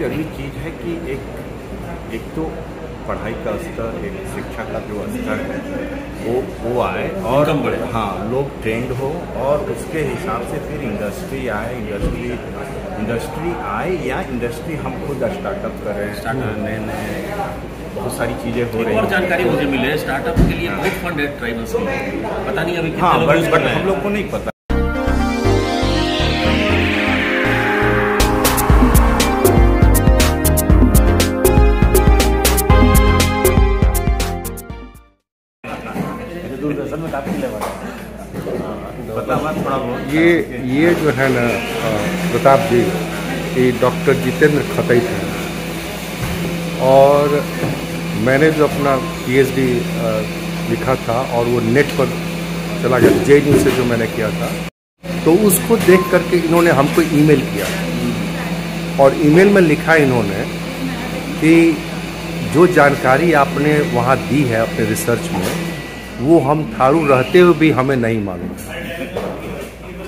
जरूरी चीज़ है कि एक तो पढ़ाई का स्तर, एक शिक्षा का जो स्तर है वो आए और हाँ लोग ट्रेंड हो और उसके हिसाब से फिर इंडस्ट्री आए। इंडस्ट्री आए या इंडस्ट्री हम खुद स्टार्टअप करें, नए बहुत सारी चीज़ें हो रही हैं। और जानकारी मुझे मिले स्टार्टअप के लिए बहुत फंड है ट्राइबल्स की, पता नहीं अभी हाँ बट हम लोग को नहीं पता। दूरदर्शन में काफी ये जो है ना प्रताप जी, ये डॉक्टर जितेंद्र खतई थे और मैंने जो अपना पीएचडी लिखा था और वो नेट पर चला गया, जेएनयू से जो मैंने किया था, तो उसको देख करके इन्होंने हमको ईमेल किया और ईमेल में लिखा इन्होंने कि जो जानकारी आपने वहाँ दी है अपने रिसर्च में, वो हम थारू रहते हुए भी हमें नहीं मालूम,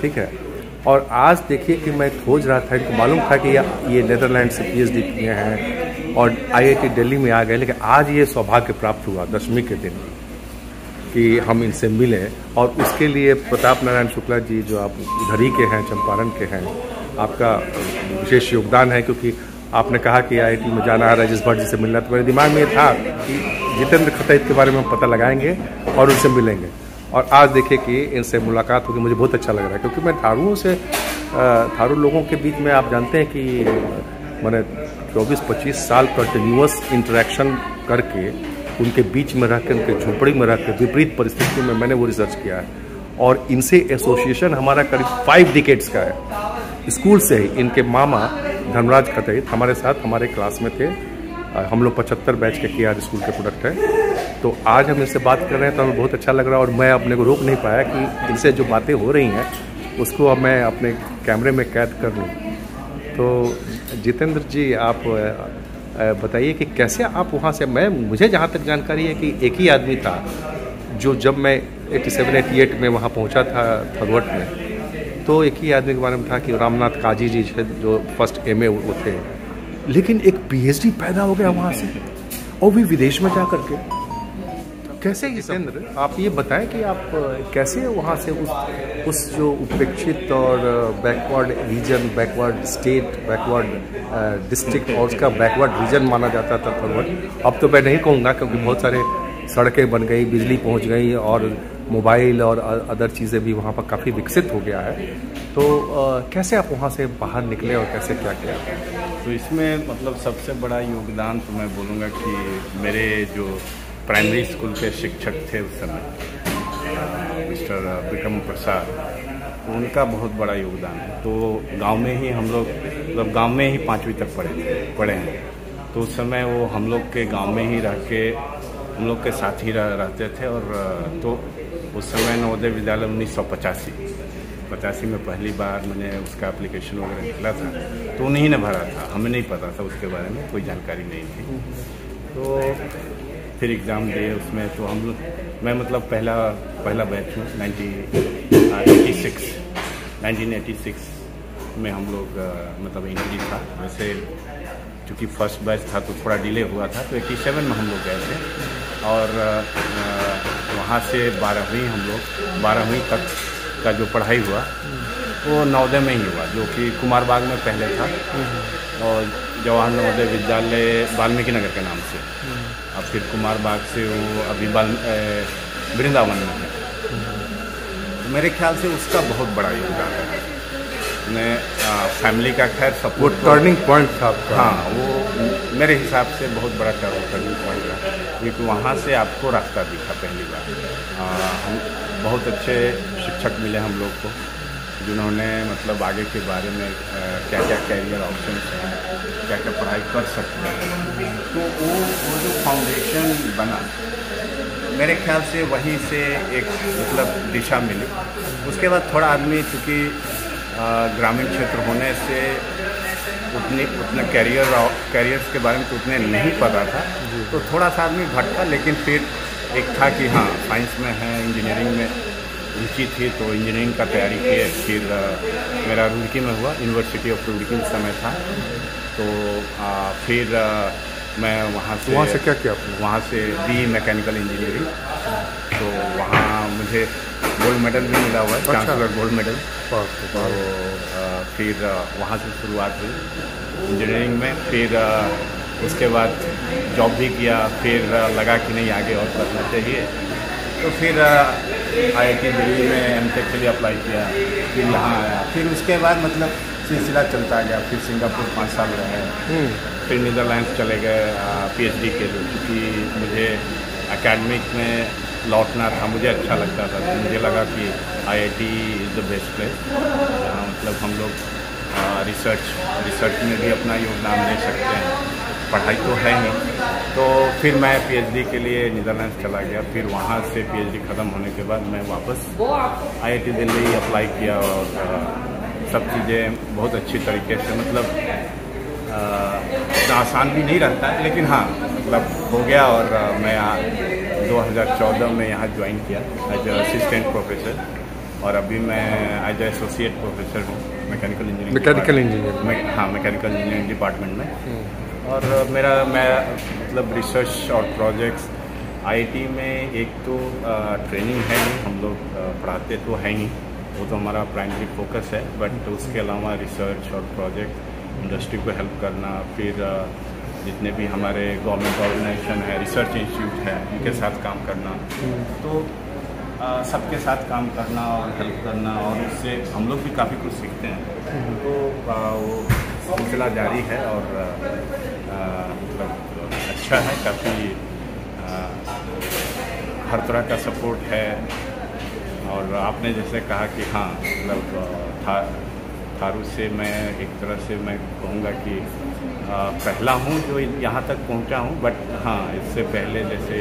ठीक है। और आज देखिए कि मैं खोज रहा था, इनको मालूम था कि ये नीदरलैंड से पीएचडी किए हैं और आईआईटी दिल्ली में आ गए, लेकिन आज ये सौभाग्य प्राप्त हुआ 10वीं के दिन कि हम इनसे मिले। और उसके लिए प्रताप नारायण शुक्ला जी, जो आप इधर ही के हैं, चंपारण के हैं, आपका विशेष योगदान है, क्योंकि आपने कहा कि आईआईटी में जाना है, राजेश भट्ट जी से मिलना, तो मेरे दिमाग में ये था कि जितेंद्र खतई के बारे में हम पता लगाएंगे और उनसे मिलेंगे। और आज देखिए कि इनसे मुलाकात होगी, मुझे बहुत अच्छा लग रहा है, क्योंकि मैं थारू लोगों के बीच में, आप जानते हैं कि मैंने 24-25 साल कंटिन्यूअस इंटरेक्शन करके उनके बीच में रह कर, उनके झोपड़ी में रह कर, विपरीत परिस्थिति में मैंने वो रिसर्च किया है। और इनसे एसोसिएशन हमारा करीब 5 डिकेड्स का है। स्कूल से ही इनके मामा धर्मराज खतई हमारे साथ हमारे क्लास में थे। हम लोग 75 बैच के केआर स्कूल के प्रोडक्ट हैं। तो आज हम इनसे बात कर रहे हैं तो हमें बहुत अच्छा लग रहा है और मैं अपने को रोक नहीं पाया कि इनसे जो बातें हो रही हैं उसको अब मैं अपने कैमरे में कैद कर लूँ। तो जितेंद्र जी, आप बताइए कि कैसे आप वहाँ से, मुझे जहाँ तक जानकारी है कि एक ही आदमी था जो, जब मैं 87-88 में वहाँ पहुँचा था थरवट में, तो एक ही आदमी के बारे में था कि रामनाथ काजी जी जो फर्स्ट एमए वो थे, लेकिन एक पीएचडी पैदा हो गया वहाँ से और भी विदेश में जा करके। कैसे जितेंद्र, आप ये बताएं कि आप कैसे वहाँ से उस जो उपेक्षित और backward region, backward state, backward district और उसका बैकवर्ड रीजन माना जाता था थरवट, अब तो मैं नहीं कहूँगा क्योंकि बहुत सारे सड़कें बन गई, बिजली पहुँच गई और मोबाइल और अदर चीज़ें भी वहाँ पर काफ़ी विकसित हो गया है। तो कैसे आप वहाँ से बाहर निकले और कैसे क्या किया? तो इसमें मतलब सबसे बड़ा योगदान तो मैं बोलूँगा कि मेरे जो प्राइमरी स्कूल के शिक्षक थे उस समय, मिस्टर विक्रम प्रसाद, उनका बहुत बड़ा योगदान है। तो गांव में ही हम लोग, मतलब गांव में ही 5वीं तक पढ़े हैं। तो उस समय वो हम लोग के गांव में ही रह के हम लोग के साथ ही रहते थे। और तो उस समय नवोदय विद्यालय 1985 में पहली बार मैंने उसका एप्लीकेशन वगैरह निकला था, तो उन्हीं ने भरा था, हमें नहीं पता था उसके बारे में, कोई जानकारी नहीं थी। तो फिर एग्ज़ाम दिए उसमें, तो हम लोग, मैं मतलब पहला बैच हूँ 1986 में हम लोग मतलब एंट्री था। वैसे चूँकि फर्स्ट बैच था तो थोड़ा डिले हुआ था, तो 87 में हम लोग गए थे। और वहाँ से 12वीं तक का जो पढ़ाई हुआ वो नवोदय में ही हुआ, जो कि कुमार बाग में पहले था, और जवाहर नवोदय विद्यालय वाल्मीकि नगर के नाम से। अब फिर कुमार बाग से वो अभी वृंदावन में है। तो मेरे ख्याल से उसका बहुत बड़ा योगदान है। फैमिली का खैर सपोर्ट, टर्निंग पॉइंट था आपका। हाँ, वो मेरे हिसाब से बहुत बड़ा टर्निंग पॉइंट था, क्योंकि वहाँ से आपको रास्ता दिखा पहली बार। हम बहुत अच्छे शिक्षक मिले हम लोग को, जिन्होंने मतलब आगे के बारे में क्या क्या कैरियर ऑप्शंस हैं, क्या क्या पढ़ाई कर सकते हैं, तो वो जो फाउंडेशन बना, मेरे ख्याल से वहीं से एक मतलब दिशा मिली। उसके बाद थोड़ा आदमी, चूँकि ग्रामीण क्षेत्र होने से उतने कैरियर्स के बारे में तो उतने नहीं पता था, तो थोड़ा सा आदमी भटका। लेकिन फिर एक था कि हाँ, साइंस में है, इंजीनियरिंग में रुचि थी, तो इंजीनियरिंग का तैयारी किए। फिर मेरा रुड़की में हुआ, यूनिवर्सिटी ऑफ रुड़की उस समय था। तो फिर मैं वहाँ से क्या किया आपने? वहाँ से BE मैकेनिकल इंजीनियरिंग, तो वहाँ मुझे गोल्ड मेडल भी मिला हुआ है, चांसलर गोल्ड मेडल। तो फिर वहाँ से शुरुआत हुई इंजीनियरिंग में। फिर उसके बाद जॉब भी किया, फिर लगा कि नहीं आगे और करना चाहिए, तो फिर IIT दिल्ली में MTech के लिए अप्लाई किया, फिर यहाँ आया। फिर उसके बाद मतलब सिलसिला चलता गया। फिर सिंगापुर 5 साल रहे, फिर नीदरलैंड चले गए PhD के लिए, क्योंकि मुझे एकेडमिक में लौटना था, मुझे अच्छा लगता था। तो मुझे लगा कि IIT is the best place, जहाँ मतलब हम लोग रिसर्च में भी अपना योगदान दे सकते हैं। पढ़ाई तो है नहीं, तो फिर मैं PhD के लिए नीदरलैंड चला गया। फिर वहाँ से PhD ख़त्म होने के बाद मैं वापस IIT दिल्ली अप्लाई किया, और सब चीज़ें बहुत अच्छी तरीके से, मतलब इतना आसान भी नहीं रहता है, लेकिन हाँ मतलब हो गया। और मैं 2014 में यहाँ ज्वाइन किया एज असिस्टेंट प्रोफेसर, और अभी मैं एज एसोसिएट प्रोफेसर हूँ मैकेनिकल इंजीनियरिंग। हाँ, मैकेनिकल इंजीनियरिंग डिपार्टमेंट में। और मैं मतलब रिसर्च और प्रोजेक्ट्स IIT में एक तो ट्रेनिंग है ही, हम लोग पढ़ाते तो हैं ही, वो तो हमारा प्राइमरी फोकस है, बट उसके अलावा रिसर्च और प्रोजेक्ट इंडस्ट्री को हेल्प करना, फिर जितने भी हमारे गवर्नमेंट ऑर्गेनाइजेशन है, रिसर्च इंस्टीट्यूट है, उनके साथ काम करना, तो सबके साथ काम करना और हेल्प करना, और उससे हम लोग भी काफ़ी कुछ सीखते हैं। तो वो सिलसिला जारी है, और मतलब अच्छा है, काफ़ी हर तरह का सपोर्ट है। और आपने जैसे कहा कि हाँ मतलब थारू से मैं एक तरह से मैं कहूँगा कि पहला हूँ जो यहाँ तक पहुँचा हूँ, बट हाँ इससे पहले जैसे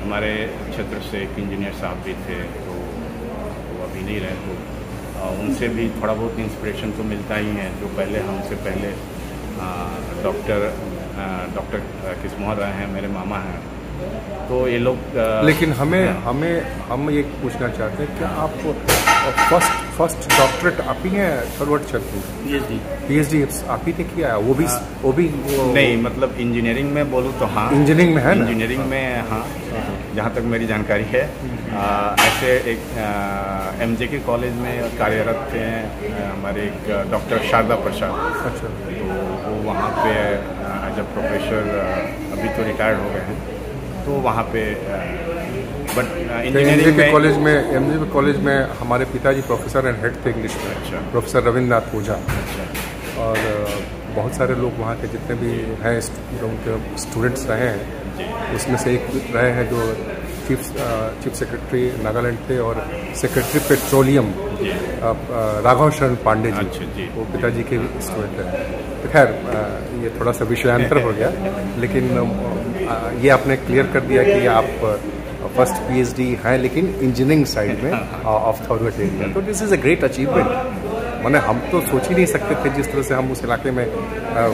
हमारे क्षेत्र से एक इंजीनियर साहब भी थे, तो वो अभी नहीं रहे, तो उनसे भी थोड़ा बहुत इंस्पिरेशन तो मिलता ही है। जो पहले हमसे पहले डॉक्टर किस्मोहर रहे हैं, मेरे मामा हैं, तो ये लोग लेकिन हम ये पूछना चाहते हैं, क्या आप फर्स्ट डॉक्टरेट आप ही हैं थरवट छतरपुर? PhD आप ही ने किया है? वो भी नहीं, मतलब इंजीनियरिंग में बोलूँ तो हाँ, इंजीनियरिंग में है ना? इंजीनियरिंग में हाँ, जहाँ तक मेरी जानकारी है। ऐसे एक MJK कॉलेज में कार्यरत थे हमारे एक डॉक्टर शारदा प्रसाद। अच्छा। तो वो वहाँ पे एज अ प्रोफेसर अभी तो रिटायर्ड हो गए हैं, तो वहाँ पे बट इंजीनियरिंग कॉलेज में हमारे पिताजी प्रोफेसर एंड हेड थे इंग्लिश में। अच्छा। प्रोफेसर रविन्द्रनाथ ओझा। अच्छा। और बहुत सारे लोग वहाँ के जितने भी हैं उनके स्टूडेंट्स रहे हैं, उसमें से एक रहे हैं जो चीफ सेक्रेटरी नागालैंड थे, और सेक्रेटरी पेट्रोलियम राघव शरण पांडे जी। अच्छा जी। वो पिताजी के स्टूडेंट हैं। तो खैर ये थोड़ा सा विषयांतर हो गया, लेकिन ये आपने क्लियर कर दिया कि आप फर्स्ट PhD हैं, लेकिन इंजीनियरिंग साइड में ऑफ थॉरवेट एरिया। तो this is a great achievement. माने हम तो सोच ही नहीं सकते थे जिस तरह से हम उस इलाके में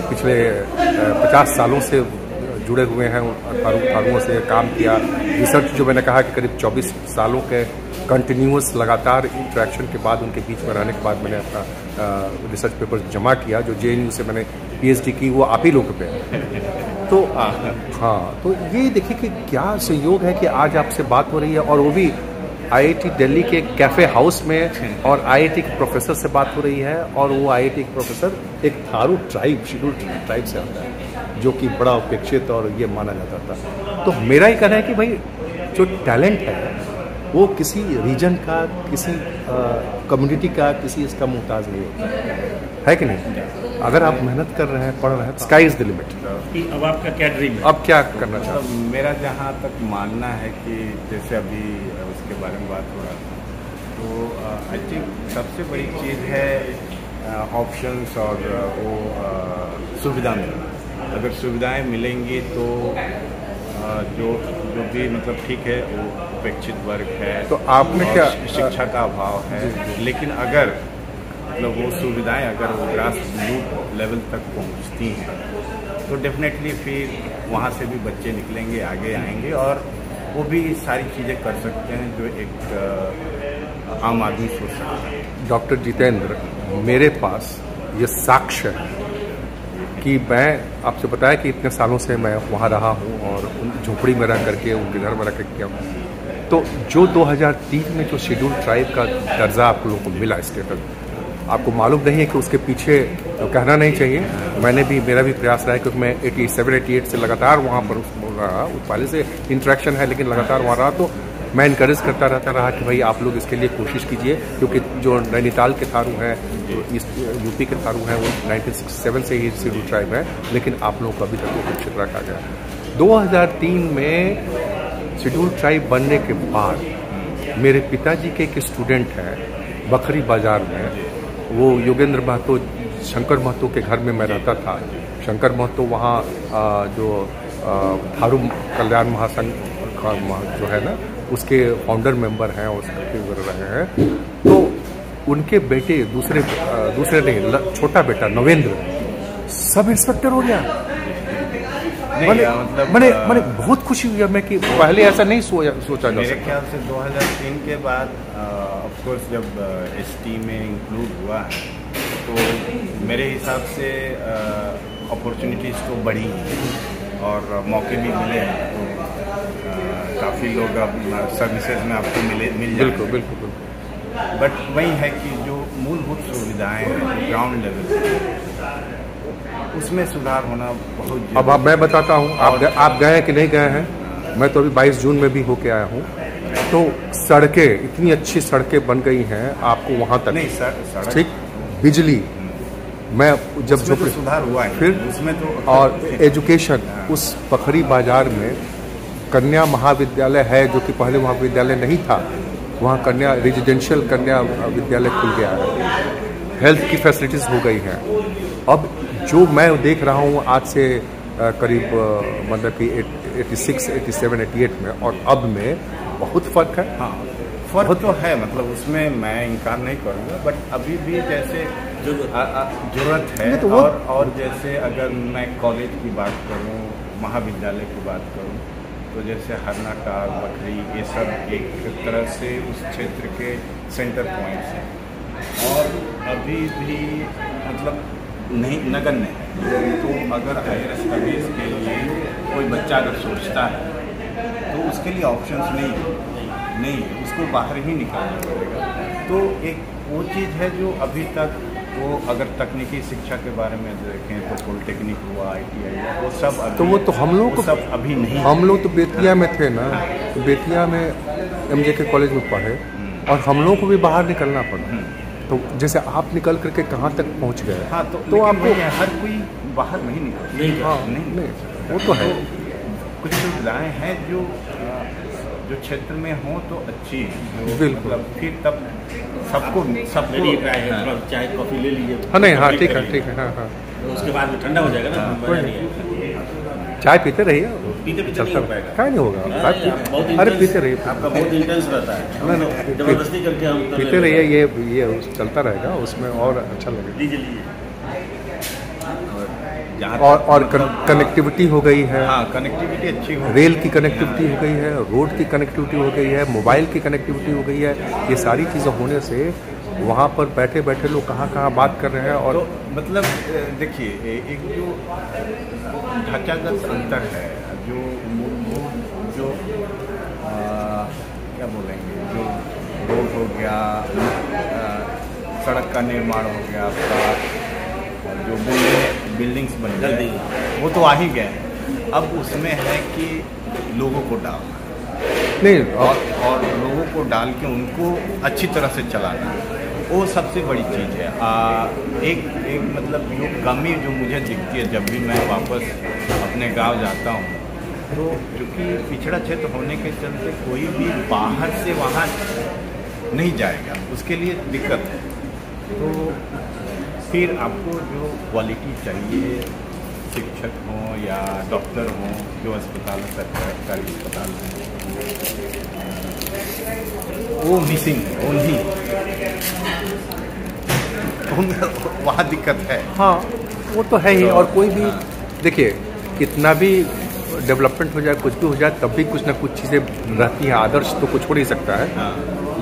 पिछले 50 सालों से जुड़े हुए हैं, थारुओं से काम किया। रिसर्च जो मैंने कहा कि करीब 24 सालों के कंटिन्यूस लगातार इंटरेक्शन के बाद, उनके बीच में रहने के बाद मैंने अपना रिसर्च पेपर जमा किया। जो JNU से मैंने PhD की, वो आप ही लोग पे। तो हाँ, तो ये देखिए कि क्या संयोग है कि आज आपसे बात हो रही है, और वो भी IIT दिल्ली के कैफ़े हाउस में, और IIT के प्रोफेसर से बात हो रही है, और वो IIT के प्रोफेसर एक थारू ट्राइब, शेड्यूल्ड ट्राइब से आता है, जो कि बड़ा अपेक्षित और ये माना जाता था। तो मेरा ही कहना है कि भाई जो टैलेंट है वो किसी रीजन का, किसी कम्युनिटी का, किसी इसका मुहताज नहीं होता है कि नहीं? अगर आप मेहनत कर रहे हैं, पढ़ रहे हैं, स्काई इज द लिमिट। अब आपका क्या ड्रीम है? अब क्या करना चाहते हैं? मतलब मेरा जहाँ तक मानना है कि जैसे अभी उसके बारे में बात हो रहा था, तो आई थिंक सबसे बड़ी चीज़ है ऑप्शंस और वो सुविधा मिलना। अगर सुविधाएं मिलेंगी तो जो भी मतलब ठीक है, वो उपेक्षित वर्ग है, तो आपने क्या शिक्षा का अभाव है, लेकिन अगर मतलब वो सुविधाएं अगर वो ग्रास रूट लेवल तक पहुंचती हैं, तो डेफिनेटली फिर वहाँ से भी बच्चे निकलेंगे, आगे आएंगे, और वो भी सारी चीज़ें कर सकते हैं जो एक आम आदमी सोच सकता है। डॉक्टर जितेंद्र, मेरे पास ये साक्ष्य है कि मैं आपसे बताया कि इतने सालों से मैं वहाँ रहा हूँ और उन झोपड़ी में रह करके उनके घर में रह करके किया हूँ। तो जो 2003 में जो शेड्यूल ट्राइब का दर्जा आप लोगों को मिला स्टेटस, आपको मालूम नहीं है कि उसके पीछे तो कहना नहीं चाहिए, मेरा भी प्रयास रहा है क्योंकि मैं 87-88 से लगातार वहाँ पर रहा, पहले से इंटरेक्शन है लेकिन लगातार वहाँ रहा, तो मैं इनकरेज करता रहा कि भाई आप लोग इसके लिए कोशिश कीजिए, क्योंकि जो नैनीताल के थारू हैं, यूपी के थारू हैं, वो 1967 से ही शेड्यूल ट्राइब है, लेकिन आप लोगों को अभी तक वो पिछड़ रखा गया। 2003 में शेड्यूल ट्राइब बनने के बाद मेरे पिताजी के एक स्टूडेंट हैं बखरी बाजार में, वो योगेंद्र महतो, शंकर महतो के घर में मैं रहता था। शंकर महतो वहाँ जो थारू कल्याण महासंघ जो है ना, उसके फाउंडर मेंबर हैं, उसके रहे हैं। तो उनके बेटे दूसरे नहीं, छोटा बेटा नवेंद्र सब इंस्पेक्टर हो गया। मैंने बहुत खुशी हुई मैं कि पहले ऐसा नहीं सोचा जा मेरे ख्याल से 2003 के बाद ऑफ कोर्स जब एसटी में इंक्लूड हुआ है, तो मेरे हिसाब से अपॉर्चुनिटीज़ तो बढ़ी और मौके भी मिले हैं, तो काफ़ी लोग अब सर्विसेज में आपको मिल जाए। बिल्कुल। बट वही है कि जो मूलभूत सुविधाएं हैं ग्राउंड लेवल, उसमें सुधार होना बहुत। अब मैं बताता हूँ, आप गए हैं कि नहीं गए हैं? मैं तो अभी 22 जून में भी होके आया हूँ। तो सड़कें, इतनी अच्छी सड़कें बन गई हैं आपको वहाँ तक, नहीं सड़क ठीक, बिजली, मैं जब जो तो सुधार हुआ है फिर उसमें तो, और एजुकेशन, उस बखरी बाजार में कन्या महाविद्यालय है, जो कि पहले महाविद्यालय नहीं था, वहाँ कन्या रेजिडेंशियल कन्या विद्यालय खुल गया है। हेल्थ की फैसिलिटीज़ हो गई हैं। अब जो मैं देख रहा हूँ आज से करीब मतलब कि 86, 87, 88 में और अब में बहुत फ़र्क है। हाँ, फ़र्क तो है, मतलब उसमें मैं इनकार नहीं करूँगा, बट अभी भी जैसे जरूरत है। तो और जैसे अगर मैं कॉलेज की बात करूँ, महाविद्यालय की बात करूँ, तो जैसे हरनाटाल, बखरी, ये सब एक तरह से उस क्षेत्र के सेंटर पॉइंट्स हैं और अभी भी मतलब नहीं नगण्य है। तो अगर हायर स्टडीज़ के लिए कोई बच्चा अगर सोचता है तो उसके लिए ऑप्शंस नहीं, उसको बाहर ही निकालना पड़ेगा। तो एक वो चीज़ है जो अभी तक, वो अगर तकनीकी शिक्षा के बारे में देखें तो पॉलिटेक्निक हुआ, ITI हुआ, वो सब अभी, तो वो तो हम लोग सब अभी नहीं। हम लोग तो बेतिया में थे ना, तो बेतिया में MJK कॉलेज में पढ़े और हम लोग को भी बाहर निकलना पड़ा। तो जैसे आप निकल करके कहाँ तक पहुँच गए। हाँ, तो आपको हर कोई बाहर नहीं निकल, नहीं, वो तो है। कुछ सुविधाएं हैं जो क्षेत्र में हो तो अच्छी है, बिल्कुल। मतलब फिर तब सबको चाय कॉफी ले लीजिए। हाँ नहीं, हाँ ठीक है, हाँ। उसके बाद ठंडा हो जाएगा ना, चाय पीते रहिए, पीते नहीं हो पाएगा। क्या नहीं होगा, अरे पीते रहिए, आपका बहुत इंटेंस रहता है, जबरदस्ती करके हम पीते रहिए, ये चलता रहेगा, उसमें और अच्छा लगेगा। लीजिए। और कनेक्टिविटी हो गई है। हाँ, कनेक्टिविटी अच्छी हो, रेल की कनेक्टिविटी हो गई है, रोड की कनेक्टिविटी हो गई है, मोबाइल की कनेक्टिविटी हो गई है। ये सारी चीज़ें होने से वहाँ पर बैठे बैठे लोग कहाँ बात कर रहे हैं। और तो मतलब देखिए, एक जो ढांचागत अंतर है, जो क्या बोलेंगे, जो रोड हो गया, सड़क का निर्माण हो गया, आपका जो बिल्डिंग्स बन गए, वो तो आ ही गए। अब उसमें है कि लोगों को डालना नहीं, और लोगों को डाल के उनको अच्छी तरह से चलाना, वो सबसे बड़ी चीज़ है। एक मतलब योगगामी जो मुझे दिखती है जब भी मैं वापस अपने गांव जाता हूँ, तो क्योंकि पिछड़ा क्षेत्र होने के चलते कोई भी बाहर से वहाँ नहीं जाएगा, उसके लिए दिक्कत है। तो फिर आपको जो क्वालिटी चाहिए, शिक्षक हों या डॉक्टर हों, जो अस्पताल सरकारी अस्पताल हैं, वो मिसिंग है, वो नहीं, वहाँ दिक्कत है। हाँ, वो तो है ही। और कोई भी देखिए, कितना भी डेवलपमेंट हो जाए, कुछ भी हो जाए, तब भी कुछ ना कुछ चीज़ें रहती हैं। आदर्श तो कुछ हो नहीं सकता है।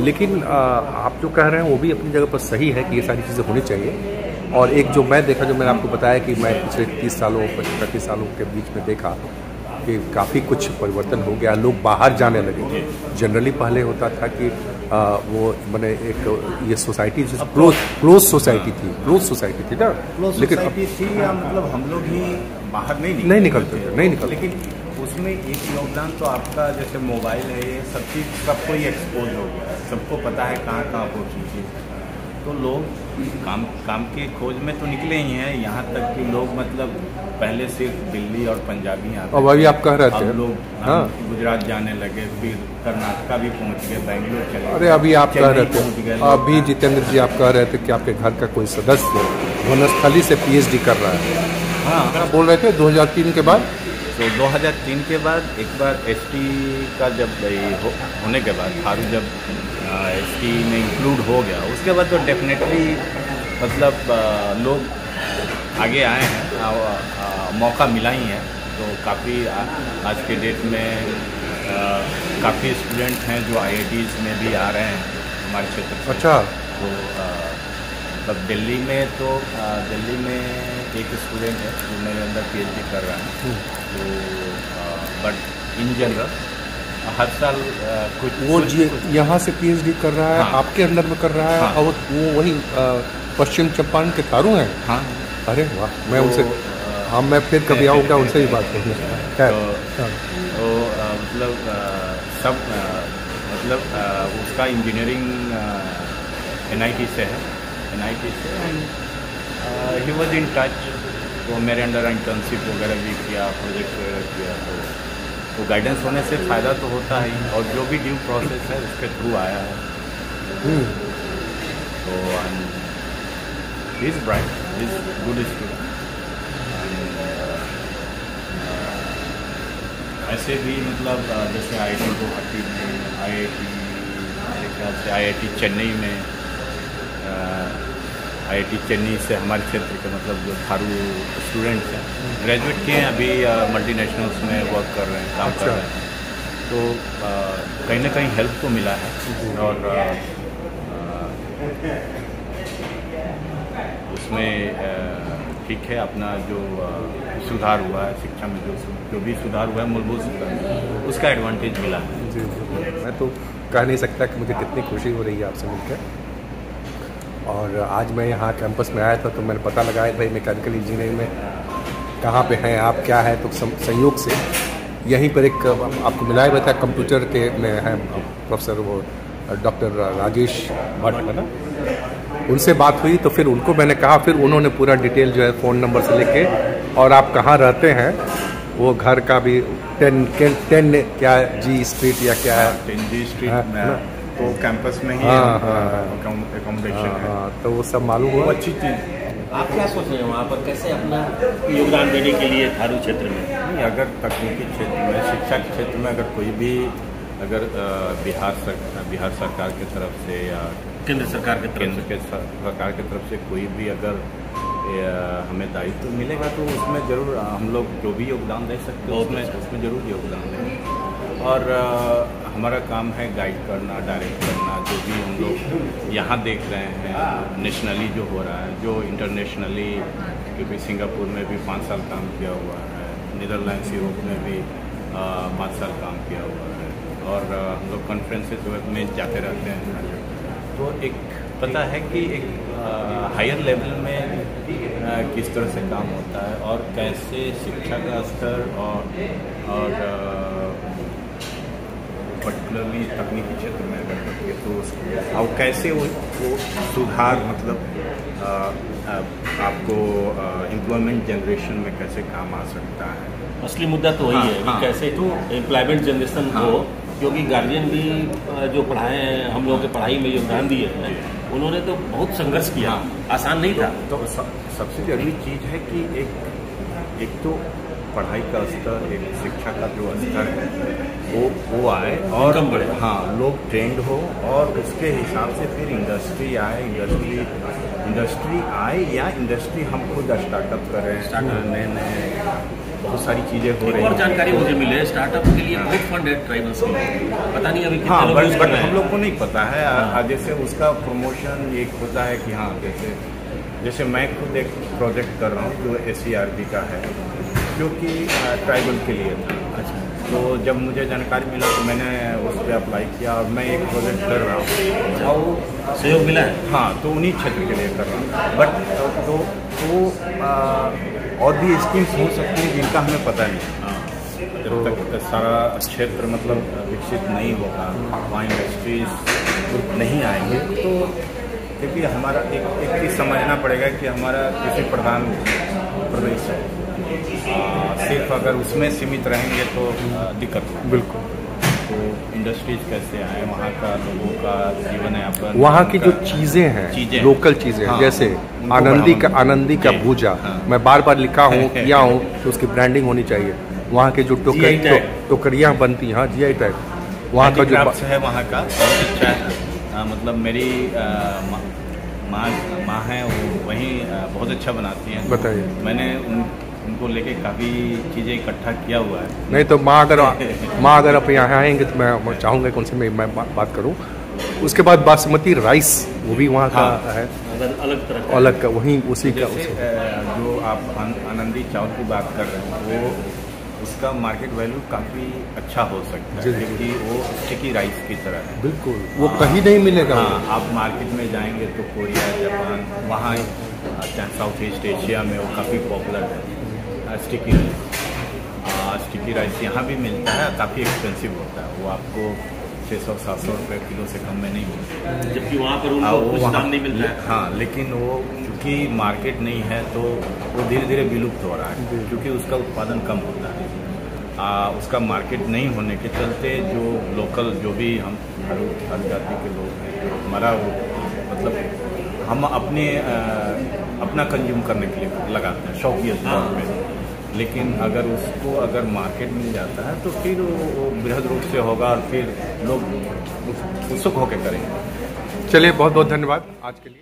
लेकिन आप जो कह रहे हैं वो भी अपनी जगह पर सही है कि ये सारी चीज़ें होनी चाहिए। और एक जो मैं देखा, जो मैंने आपको बताया कि मैं पिछले 30 सालों 35 सालों के बीच में देखा कि काफ़ी कुछ परिवर्तन हो गया, लोग बाहर जाने लगे। जनरली पहले होता था कि वो मैंने एक ये सोसाइटी क्लोज सोसाइटी थी ना, लेकिन सोसाइटी थी या मतलब हम लोग ही बाहर नहीं निकलते। लेकिन उसमें एक योगदान तो आपका, जैसे मोबाइल है, ये सब चीज़ सबको ही एक्सपोज हो गया, सबको पता है कहाँ पहुँची चीज़। तो लोग काम की खोज में तो निकले ही हैं, यहाँ तक कि लोग मतलब पहले सिर्फ दिल्ली और पंजाबी आते, अब अभी आप कह रहे थे लोग गुजरात जाने लगे, फिर कर्नाटका भी पहुँच गए, बेंगलोर चले। अरे अभी आप कह रहे थे, अभी जितेंद्र जी आप कह रहे थे कि आपके घर का कोई सदस्य वनस्थली से PhD कर रहा है। हाँ, बोल रहे थे 2003 के बाद। तो 2003 के बाद एक बार ST का जब होने के बाद, थारू जब ST में इंक्लूड हो गया, उसके बाद तो डेफिनेटली मतलब लोग आगे आए हैं, मौका मिला ही है। तो काफ़ी आज के डेट में काफ़ी स्टूडेंट हैं जो IITs में भी आ रहे हैं हमारे क्षेत्र से। अच्छा। तो मतलब दिल्ली में एक स्टूडेंट है जो मेरे अंदर PhD कर रहा है। तो बट इन जनरल हर साल कुछ यहाँ से PhD कर रहा है। हाँ। आपके अंदर में कर रहा है। हाँ। और वो वही पश्चिम चंपारण के थारू हैं। हाँ। अरे वाह, मैं उनसे मैं फिर कभी आऊँगा, उनसे ही बात करूँगा। तो मतलब सब मतलब उसका इंजीनियरिंग NIT से है, ही वॉज इन टच। तो मेरे अंडर इंटर्नशिप वगैरह भी किया, प्रोजेक्ट वगैरह किया। तो गाइडेंस होने से फ़ायदा तो होता ही, और जो भी ड्यू प्रोसेस है उसके थ्रू आया है। तो he is bright, he is good student. ऐसे भी मतलब जैसे IIT गुवाहाटी में, मेरे ख्याल से IIT चेन्नई में, IIT चेन्नई से हमारे क्षेत्र के मतलब जो थारू स्टूडेंट्स हैं, ग्रेजुएट किए हैं, अभी मल्टीनेशनल्स में वर्क कर रहे हैं, काम कर रहे हैं। तो कहीं ना कहीं हेल्प तो मिला है। और उसमें ठीक है, अपना जो सुधार हुआ है शिक्षा में, जो भी सुधार हुआ है, मूलभूत सुधार, उसका एडवांटेज मिला है। जी, मैं तो कह नहीं सकता कि मुझे कितनी खुशी हो रही है आपसे मिलकर। और आज मैं यहाँ कैंपस में आया था तो मैंने पता लगाया भाई मैकेनिकल इंजीनियरिंग में कहाँ पे हैं आप, क्या है। तो संयोग से यहीं पर एक आपको मिलाया हुआ था, कंप्यूटर के में हैं प्रोफेसर, वो डॉक्टर राजेश भट्ट है ना, उनसे बात हुई। तो फिर उनको मैंने कहा, फिर उन्होंने पूरा डिटेल जो है फ़ोन नंबर से लेके, और आप कहाँ रहते हैं, वो घर का भी 10 क्या G स्ट्रीट या क्या है, 10G स्ट्रीट में, तो कैंपस में ही अकोमोडेशन है। तो वो सब मालूम हुआ। अच्छी चीज़। आप क्या सोच रहे हैं वहाँ पर कैसे अपना योगदान देने के लिए थारू क्षेत्र में? नहीं, अगर तकनीकी क्षेत्र में, शिक्षा के क्षेत्र में अगर कोई भी, अगर बिहार सरकार की तरफ से या केंद्र सरकार की तरफ से कोई भी अगर हमें दायित्व मिलेगा, तो उसमें ज़रूर हम लोग जो भी योगदान दे सकते हैं उसमें ज़रूर योगदान देंगे। और हमारा काम है गाइड करना, डायरेक्ट करना, जो भी हम लोग यहाँ देख रहे हैं नेशनली जो हो रहा है, जो इंटरनेशनली, क्योंकि सिंगापुर में भी 5 साल काम किया हुआ है, नीदरलैंड्स यूरोप में भी 5 साल काम किया हुआ है, और हम लोग कॉन्फ्रेंसेस में जाते रहते हैं। तो एक पता है कि एक हायर लेवल में किस तरह से काम होता है, और कैसे शिक्षा का स्तर और पर्टिकुलरली तकनीकी क्षेत्र में अगर देखिए तो और कैसे वो सुधार मतलब आपको एम्प्लॉयमेंट जनरेशन में कैसे काम आ सकता है। असली मुद्दा तो वही है कि कैसे तो एम्प्लॉयमेंट जनरेशन हो, क्योंकि गार्जियन भी जो पढ़ाए हैं, हम लोगों के पढ़ाई में योगदान दिए हैं, उन्होंने तो बहुत संघर्ष किया, आसान नहीं था। तो सबसे जरूरी चीज़ है कि एक तो पढ़ाई का स्तर, एक शिक्षा का जो स्तर है वो आए, और कम बढ़े। हाँ, लोग ट्रेंड हो, और उसके हिसाब से फिर इंडस्ट्री आए, इंडस्ट्री आए, या इंडस्ट्री हम खुद स्टार्टअप करें, नए बहुत सारी चीज़ें हो रही हैं। और जानकारी मुझे मिले, स्टार्टअप के लिए बहुत फंड है ट्राइबल्स में, पता नहीं अभी कितने लोग यूज़ कर रहे हैं। हम लोग को नहीं पता है। जैसे उसका प्रमोशन एक होता है कि हाँ, जैसे जैसे मैं खुद एक प्रोजेक्ट कर रहा हूँ जो SCRB का है, जो कि ट्राइबल के लिए था। अच्छा। तो जब मुझे जानकारी मिला तो मैंने उस पर अप्लाई किया और मैं एक प्रोजेक्ट कर रहा हूँ और सहयोग मिला है। हाँ, तो उन्हीं क्षेत्र के लिए कर रहा हूँ। बट और भी स्कीम्स हो सकती हैं जिनका हमें पता नहीं है। जब तक सारा क्षेत्र मतलब विकसित नहीं होगा, वहाँ इंडस्ट्रीज नहीं आएंगे, तो क्योंकि हमारा एक चीज़ समझना पड़ेगा कि हमारा कृषि प्रधान प्रदेश है, सिर्फ अगर उसमें सीमित रहेंगे तो दिक्कत होगी। बिल्कुल। तो इंडस्ट्रीज कैसे आए, वहाँ का लोगों का जीवन यापन, वहाँ की जो चीज़ें हैं, लोकल चीज़ें, हाँ, जैसे आनंदी का भूजा, मैं बार बार लिखा हूँ किया हूँ तो उसकी ब्रांडिंग होनी चाहिए। वहाँ के जो टोकरियाँ बनती हैं, GI टैग, वहाँ का जो है वहाँ का बहुत अच्छा है। मतलब मेरी माँ है, वो वहीं बहुत अच्छा बनाती हैं। बताइए। मैंने उनको लेके काफ़ी चीज़ें इकट्ठा किया हुआ है। नहीं तो माँ अगर आप यहाँ आएंगे तो मैं चाहूँगा कि उनसे मैं बात करूँ। उसके बाद बासमती राइस, वो भी वहाँ का है, अलग का, वहीं उसी का। जो आप आनंदी चावल की बात कर रहे हैं, वो उसका मार्केट वैल्यू काफ़ी अच्छा हो सकता है, क्योंकि वो स्टिकी राइस की तरह है। बिल्कुल, वो कहीं नहीं मिलेगा। हाँ, आप मार्केट में जाएंगे तो कोरिया, जापान, वहाँ साउथ ईस्ट एशिया में वो काफ़ी पॉपुलर है स्टिकी राइस। स्टिकी राइस यहाँ भी मिलता है, काफ़ी एक्सपेंसिव होता है, वो आपको 600-700 रुपये किलो से कम में नहीं मिलता, जबकि वहाँ पर उनको कुछ दाम नहीं मिल रहा है। हाँ, लेकिन वो चूँकि मार्केट नहीं है तो वो धीरे धीरे विलुप्त हो रहा है, क्योंकि उसका उत्पादन कम होता है। उसका मार्केट नहीं होने के चलते जो लोकल, जो भी हम हर जाति के लोग हैं, जो हमारा वो मतलब हम अपना कंज्यूम करने के लिए लगाते हैं शौकिया तौर पे। लेकिन अगर मार्केट मिल जाता है तो फिर वो बृहद रूप से होगा और फिर लोग उत्सुक होकर करेंगे। चलिए, बहुत बहुत धन्यवाद आज के लिए।